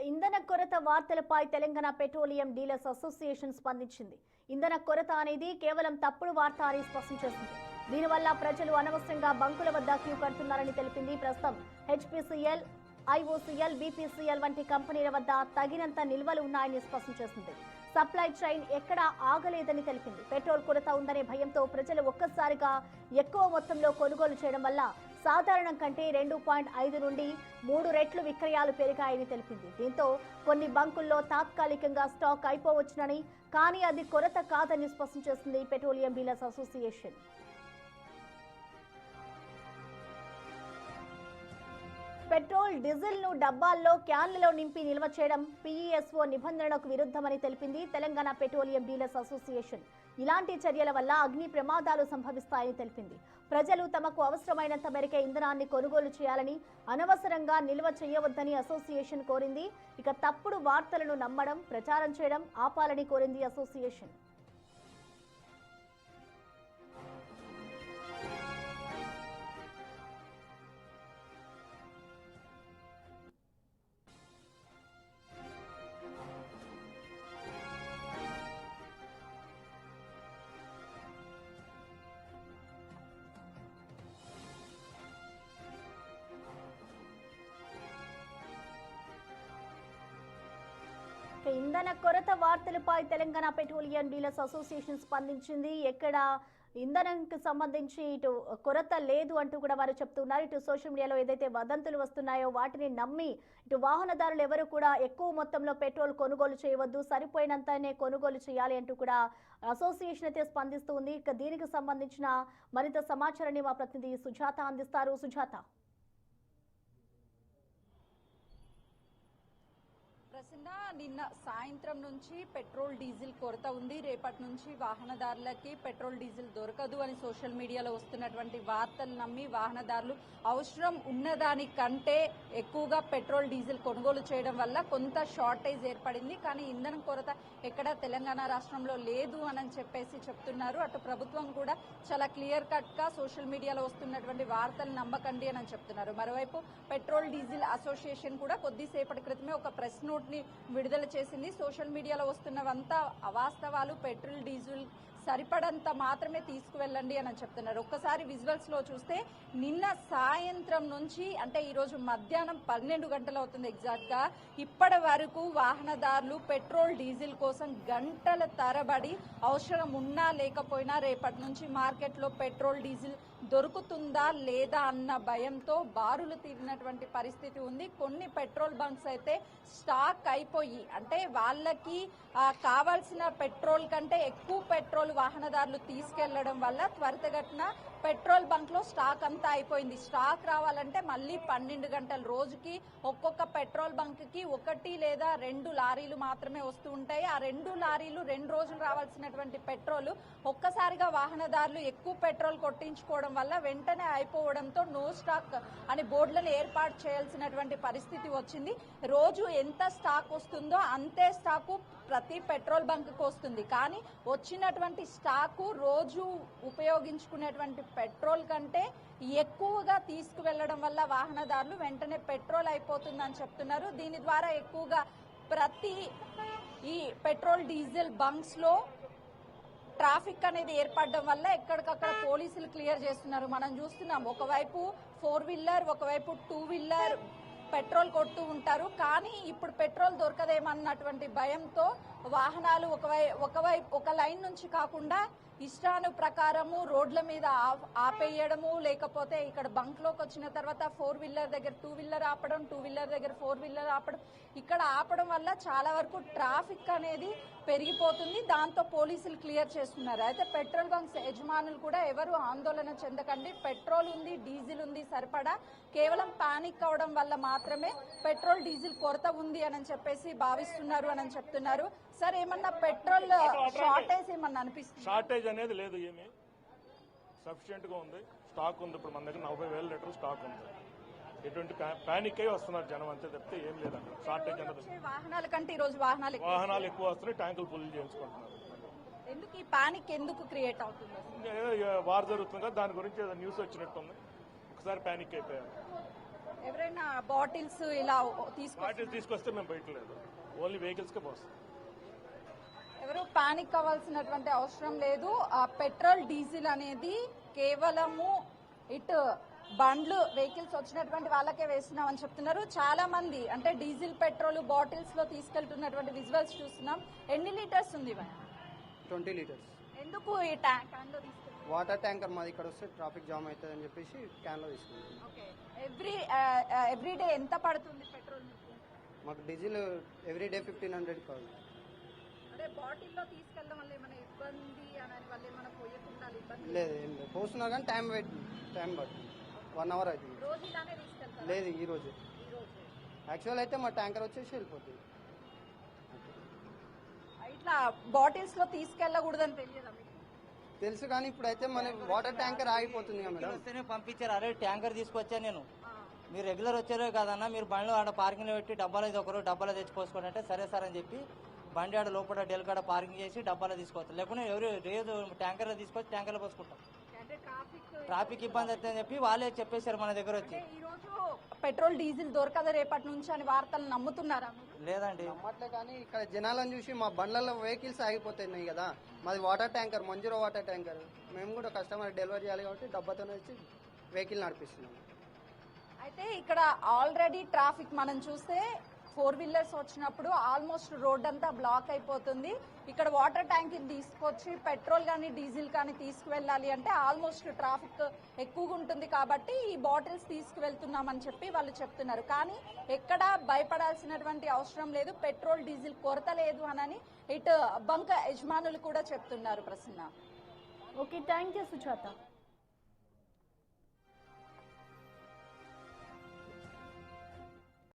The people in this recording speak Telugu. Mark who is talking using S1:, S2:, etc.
S1: ఇంధన కొరత వార్తలపై తెలంగాణ పెట్రోలియం డీలర్స్ అసోసియేషన్ స్పందించింది. ఇంధన కొరత అనేది కేవలం తప్పుడు వార్త అని స్పష్టం చేసింది. దీనివల్ల ప్రజలు అనవసరంగా బంకుల వద్ద క్యూ కడుతున్నారని తెలిపింది. ప్రస్తుతం హెచ్పీసీఎల్, ఐఓసీఎల్, బీపీసీఎల్ వంటి కంపెనీల వద్ద తగినంత నిల్వలు ఉన్నాయని స్పష్టం చేసింది. సప్లై చైన్ ఎక్కడా ఆగలేదని తెలిపింది. పెట్రోల్ కొరత ఉందనే భయంతో ప్రజలు ఒక్కసారిగా ఎక్కువ మొత్తంలో కొనుగోలు చేయడం వల్ల సాధారణం కంటే 2.5 నుండి 3 రెట్లు విక్రయాలు పెరిగాయని తెలిపింది. దీంతో కొన్ని బంకుల్లో తాత్కాలికంగా స్టాక్ అయిపోవచ్చునని, కానీ అది కొరత కాదని స్పష్టం చేసింది petroleum dealers association. Petrol, diesel ను డబ్బాల్లో, క్యాన్లలో నింపి నిల్వ చేయడం పీఈఎస్ఓ నిబంధనలకు విరుద్ధమని తెలిపింది తెలంగాణ పెట్రోలియం డీలర్స్ అసోసియేషన్. ఇలాంటి చర్యల వల్ల అగ్ని ప్రమాదాలు సంభవిస్తాయని తెలిపింది. ప్రజలు తమకు అవసరమైనంత మేరకే ఇంధనాన్ని కొనుగోలు చేయాలని, అనవసరంగా నిల్వ చేయవద్దని అసోసియేషన్ కోరింది. ఇక తప్పుడు వార్తలను నమ్మడం, ప్రచారం చేయడం ఆపాలని కోరింది అసోసియేషన్. ఇంధన కొరత వార్తలపై తెలంగాణ పెట్రోలియం డీలర్స్ అసోసియేషన్ స్పందించింది. ఎక్కడ ఇంధనంకి సంబంధించి ఇటు కొరత లేదు అంటూ కూడా వారు చెప్తున్నారు. ఇటు సోషల్ మీడియాలో ఏదైతే వదంతులు వస్తున్నాయో వాటిని నమ్మి ఇటు వాహనదారులు ఎవరు కూడా ఎక్కువ మొత్తంలో పెట్రోల్ కొనుగోలు చేయవద్దు, సరిపోయినంతనే కొనుగోలు చేయాలి అంటూ కూడా అసోసియేషన్ అయితే స్పందిస్తుంది. ఇక దీనికి సంబంధించిన మరింత సమాచారాన్ని మా ప్రతినిధి సుజాత అందిస్తారు. సుజాత,
S2: నిన్న సాయంత్రం నుంచి పెట్రోల్ డీజిల్ కొరత ఉంది, రేపటి నుంచి వాహనదారులకి పెట్రోల్ డీజిల్ దొరకదు అని సోషల్ మీడియాలో వస్తున్నటువంటి వార్తలు నమ్మి వాహనదారులు అవసరం ఉన్నదానికంటే ఎక్కువగా పెట్రోల్ డీజిల్ కొనుగోలు చేయడం వల్ల కొంత షార్టేజ్ ఏర్పడింది. కానీ ఇంధనం కొరత ఎక్కడ తెలంగాణ రాష్ట్రంలో లేదు అని చెప్పేసి చెప్తున్నారు. అటు ప్రభుత్వం కూడా చాలా క్లియర్ కట్ గా సోషల్ మీడియాలో వస్తున్నటువంటి వార్తలు నమ్మకండి అని చెప్తున్నారు. మరోవైపు పెట్రోల్ డీజిల్ అసోసియేషన్ కూడా కొద్దిసేపటి క్రితమే ఒక ప్రెస్ నోట్ ని విడుదల చేసింది. సోషల్ మీడియాలో వస్తున్నవంతా అవాస్తవాలు, పెట్రోల్ డీజిల్ సరిపడంత మాత్రమే తీసుకువెళ్ళండి అని చెప్తున్నారు. ఒక్కసారి విజువల్స్ లో చూస్తే నిన్న సాయంత్రం నుంచి అంటే ఈ రోజు మధ్యాహ్నం 12 గంటలు అవుతుంది ఎగ్జాక్ట్ గా, ఇప్పటి వరకు వాహనదారులు పెట్రోల్ డీజిల్ కోసం గంటల తరబడి అవసరం ఉన్నా లేకపోయినా రేపటి నుంచి మార్కెట్ లో పెట్రోల్ డీజిల్ దొరుకుతుందా లేదా అన్న భయంతో బారులు తీరినటువంటి పరిస్థితి ఉంది. కొన్ని పెట్రోల్ బంక్స్ అయితే స్టాక్ అయిపోయి అంటే వాళ్ళకి కావాల్సిన పెట్రోల్ కంటే ఎక్కువ పెట్రోల్ వాహనదారులు తీసుకెళ్లడం వల్ల త్వరితగతిన పెట్రోల్ బంక్ లో స్టాక్ అంతా అయిపోయింది. స్టాక్ రావాలంటే మళ్ళీ 12 గంటలు, రోజుకి ఒక్కొక్క పెట్రోల్ బంక్ కి 1 లేదా 2 లారీలు మాత్రమే వస్తూ ఉంటాయి. ఆ 2 లారీలు 2 రోజులు రావాల్సినటువంటి పెట్రోల్ ఒక్కసారిగా వాహనదారులు ఎక్కువ పెట్రోల్ కొట్టించుకోవడం వల్ల వెంటనే అయిపోవడంతో నో స్టాక్ అని బోర్డులను ఏర్పాటు చేయాల్సినటువంటి పరిస్థితి వచ్చింది. రోజు ఎంత స్టాక్ వస్తుందో అంతే స్టాకు ప్రతి పెట్రోల్ బంక్ కు వస్తుంది. కానీ వచ్చినటువంటి స్టాకు రోజు ఉపయోగించుకునేటువంటి పెట్రోల్ కంటే ఎక్కువగా తీసుకువెళ్లడం వల్ల వాహనదారులు వెంటనే పెట్రోల్ అయిపోతుందని చెప్తున్నారు. దీని ద్వారా ఎక్కువగా ప్రతి ఈ పెట్రోల్ డీజిల్ బంక్స్ లో ట్రాఫిక్ అనేది ఏర్పడడం వల్ల ఎక్కడికక్కడ పోలీసులు క్లియర్ చేస్తున్నారు. మనం చూస్తున్నాం, ఒకవైపు 4 వీలర్, ఒకవైపు 2 వీలర్ పెట్రోల్ కొడుతూ ఉంటారు. కానీ ఇప్పుడు పెట్రోల్ దొరకదేమన్నటువంటి భయంతో వాహనాలు ఒక లైన్ నుంచి కాకుండా ఇష్టాను ప్రకారము రోడ్ల మీద ఆపేయడము, లేకపోతే ఇక్కడ బంక్ లోకి వచ్చిన తర్వాత 4 వీలర్ దగ్గర 2 వీలర్ ఆపడం, 2 వీలర్ దగ్గర 4 వీలర్ ఆపడం, ఇక్కడ ఆపడం వల్ల చాలా వరకు ట్రాఫిక్ అనేది పెరిగిపోతుంది. దాంతో పోలీసులు క్లియర్ చేస్తున్నారు. అయితే పెట్రోల్ బంక్స్ యజమానులు కూడా ఎవరు ఆందోళన చెందకండి, పెట్రోల్ ఉంది, డీజిల్ ఉంది సరిపడా, కేవలం పానిక్ అవడం వల్ల మాత్రమే పెట్రోల్ డీజిల్ కొరత ఉంది అని చెప్పేసి భావిస్తున్నారు అని చెప్తున్నారు. సార్, ఏమన్నా పెట్రోల్ షార్టేజ్ ఏమన్నా అనిపిస్తుంది?
S3: షార్టేజ్ అనేది లేదు, ఏమి సఫిషియెంట్ గా ఉంది, స్టాక్ ఉంది. ఇప్పుడు మన దగ్గర 40,000 లీటర్లు స్టాక్ ఉంది. ఎటువంటి పానిక్ అయి వస్తున్నారు జనం అంతే తప్పితే ఏం లేదండి. షార్టేజ్ అనేది
S2: వాహనాల కంటే ఈ రోజు వాహనాలు
S3: ఎక్కువ వస్తున్నాయి, ట్యాంకులు ఫుల్ చేయించుకుంటున్నారు.
S2: ఎందుకు ఈ పానిక్ ఎందుకు క్రియేట్ అవుతుంది?
S3: వార్ జరుగుతుంది కదా, దాని గురించి న్యూస్ వచ్చినట్టుంది, ఒకసారి పానిక్ అయిపోయారు.
S2: ఎవరైనా బాటిల్స్ ఇలా తీసుకొస్తారు
S3: బాటిల్స్ తీసుకొస్తే మేము బయటలేదు, ఓన్లీ వెహికల్స్కే పోస్తాం.
S2: ఎవరు పానిక్ అవ్వాల్సినటువంటి అవసరం లేదు. ఆ పెట్రోల్ డీజిల్ అనేది కేవలము ఇటు బండ్లు వెహికల్స్ వచ్చినటువంటి వాళ్ళకే వేస్తున్నామని చెప్తున్నారు. చాలా మంది అంటే డీజిల్ పెట్రోల్ బాటిల్స్ లో తీసుకెళ్తున్నటువంటి విజువల్స్ చూస్తున్నాం. ఎన్ని లీటర్స్ ఉంది
S4: 20 లీటర్స్.
S2: ఎందుకు ఈ క్యాన్ లో తీసుకెళ్తున్నారు?
S4: వాటర్ ట్యాంకర్ మాది ఇక్కడ వస్తే ట్రాఫిక్ జామ్ అవుతుంది అని చెప్పేసి క్యాన్లో తీసుకుంటాం.
S2: ఎవ్రీడే ఎంత పడుతుంది పెట్రోల్?
S4: మాకు డీజిల్ ఎవ్రీడే 1500 కావాలి.
S2: అదే బాటిల్లో తీసుకెళ్ళడం వల్ల ఏమైనా ఇబ్బంది అని వల్ల ఏమైనా పోయకుండా ఇబ్బంది
S4: లేదు, ఏం లేదు. పోస్తున్నా కానీ టైం పడుతుంది, 1 అవర్ అవుతుంది.
S2: రోజు ఇలానే తీసుకెళ్తారు?
S4: లేదు, ఈ రోజు యాక్చువల్ అయితే మా ట్యాంకర్ వచ్చేసి వెళ్ళిపోతుంది.
S2: ఇట్లా బాటిల్స్ లో తీసుకెళ్ళకూడదని తెలియదా మీకు?
S4: తెలుసు, కానీ ఇప్పుడైతే మన వాటర్ ట్యాంకర్ ఆగిపోతుంది కదా మేడం.
S5: వస్తేనే పంపించారు. అరే ట్యాంకర్ తీసుకొచ్చా నేను, మీరు రెగ్యులర్ వచ్చారో కదన్నా, మీరు బండ్లో ఆడ పార్కింగ్లో పెట్టి డబ్బాలో ఇది ఒకరు డబ్బాలో తెచ్చుకోసుకోండి అంటే సరే సార్ అని చెప్పి బండి ఆడ లోపల డెల్ కాడ పార్కింగ్ చేసి డబ్బాలో తీసుకోవచ్చు. లేకుంటే ఎవరు రోజు ట్యాంకర్లో తీసుకొచ్చి ట్యాంకర్లో పోసుకుంటాం. ట్రాఫిక్ ఇబ్బంది అవుతుందని చెప్పి వాళ్ళే చెప్పేశారు మన దగ్గర వచ్చి.
S2: ఈ రోజు పెట్రోల్ డీజిల్ దొరకదు రేపటి నుంచి అని వార్తలు నమ్ముతున్నారా?
S5: లేదండి,
S4: నమ్మట్లే, కానీ ఇక్కడ జనాలను చూసి మా బండ్లలో వెహికల్స్ ఆగిపోతున్నాయి కదా. మాది వాటర్ ట్యాంకర్, మంజూరా వాటర్ ట్యాంకర్. మేము కూడా కస్టమర్ డెలివరీ చేయాలి కాబట్టి డబ్బాతోనే వచ్చి వెహికల్ నడిపిస్తున్నాం.
S2: అయితే ఇక్కడ ఆల్రెడీ ట్రాఫిక్ మనం చూస్తే 4 వీలర్స్ వచ్చినప్పుడు ఆల్మోస్ట్ రోడ్ అంతా బ్లాక్ అయిపోతుంది. ఇక్కడ వాటర్ ట్యాంక్ తీసుకొచ్చి పెట్రోల్ కానీ డీజిల్ కానీ తీసుకువెళ్ళాలి అంటే ఆల్మోస్ట్ ట్రాఫిక్ ఎక్కువగా ఉంటుంది. కాబట్టి ఈ బాటిల్స్ తీసుకువెళ్తున్నామని చెప్పి వాళ్ళు చెప్తున్నారు. కానీ ఎక్కడా భయపడాల్సినటువంటి అవసరం లేదు, పెట్రోల్ డీజిల్ కొరత లేదు అని ఇటు బంక్ యజమానులు కూడా చెప్తున్నారు. Prasanna.
S1: Okay, thank you Sujatha.